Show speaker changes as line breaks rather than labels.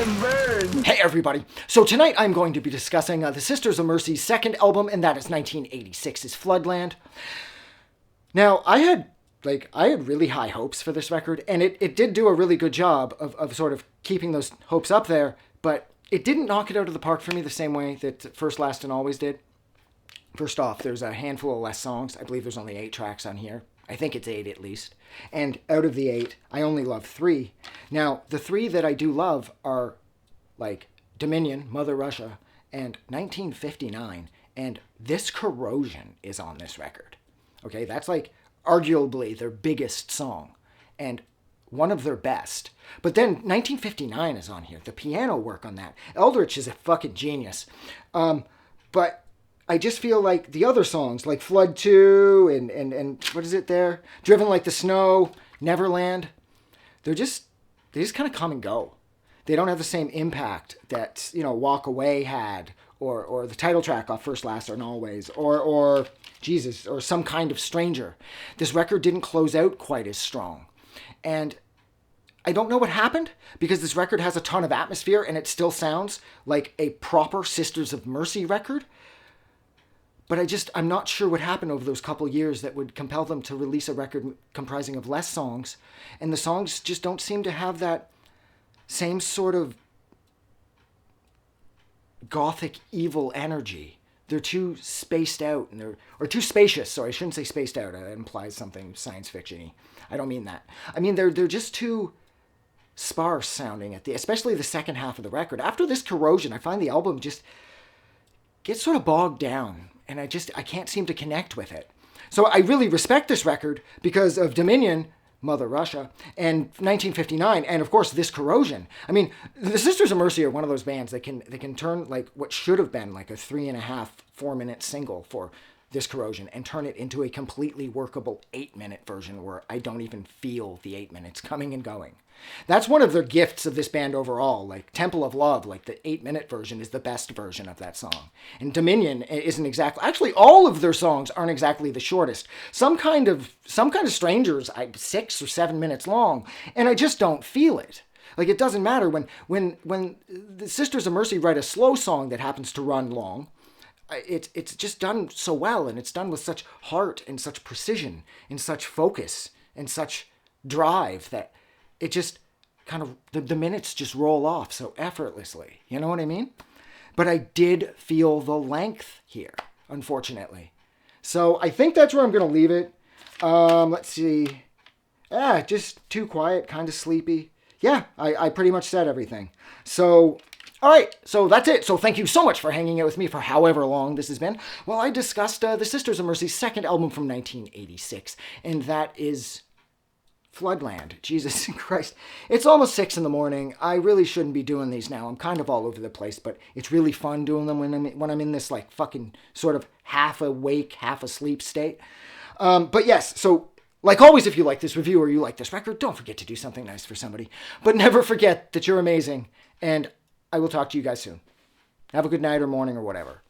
Burn.
Hey everybody! So tonight I'm going to be discussing the Sisters of Mercy's second album, and that is 1986's Floodland. Now, I had really high hopes for this record, and it did do a really good job of sort of keeping those hopes up there, but it didn't knock it out of the park for me the same way that First, Last, and Always did. First off, there's a handful of less songs. I believe there's only 8 tracks on here. I think it's 8 at least. And out of the 8, I only love 3. Now, the 3 that I do love are like Dominion, Mother Russia, and 1959. And This Corrosion is on this record. Okay, that's like arguably their biggest song and one of their best. But then 1959 is on here. The piano work on that. Eldritch is a fucking genius. But I just feel like the other songs, like Flood 2 and what is it there? Driven Like the Snow, Neverland, they just kind of come and go. They don't have the same impact that, Walk Away had, or the title track off First, Last, and Always, or Jesus, or Some Kind of Stranger. This record didn't close out quite as strong. And I don't know what happened, because this record has a ton of atmosphere and it still sounds like a proper Sisters of Mercy record. But I'm not sure what happened over those couple years that would compel them to release a record comprising of less songs. And the songs just don't seem to have that same sort of gothic evil energy. They're too spaced out, or too spacious. Sorry, I shouldn't say spaced out. It implies something science fiction-y. I don't mean that. I mean, they're just too sparse sounding especially the second half of the record. After This Corrosion, I find the album just gets sort of bogged down, and I can't seem to connect with it. So I really respect this record because of Dominion, Mother Russia, and 1959, and of course This Corrosion. I mean, the Sisters of Mercy are one of those bands that can turn like what should have been like a 3.5, 4-minute single for This Corrosion and turn it into a completely workable 8-minute version where I don't even feel the 8 minutes coming and going. That's one of their gifts of this band overall. Like Temple of Love, like the 8-minute version is the best version of that song. And Dominion isn't exactly, actually all of their songs aren't exactly the shortest. Some kind of Strangers, 6 or 7 minutes long, and I just don't feel it. Like it doesn't matter when the Sisters of Mercy write a slow song that happens to run long. It's just done so well, and it's done with such heart and such precision and such focus and such drive that it just kind of, the minutes just roll off so effortlessly. You know what I mean? But I did feel the length here, unfortunately. So I think that's where I'm going to leave it. Let's see. Just too quiet, kind of sleepy. Yeah, I pretty much said everything. So, all right, so that's it. So thank you so much for hanging out with me for however long this has been. Well, I discussed the Sisters of Mercy's second album from 1986, and that is Floodland. Jesus Christ. It's almost 6 a.m. I really shouldn't be doing these now. I'm kind of all over the place, but it's really fun doing them when I'm in this like fucking sort of half awake, half asleep state. But yes, so like always, if you like this review or you like this record, don't forget to do something nice for somebody. But never forget that you're amazing, and I will talk to you guys soon. Have a good night or morning or whatever.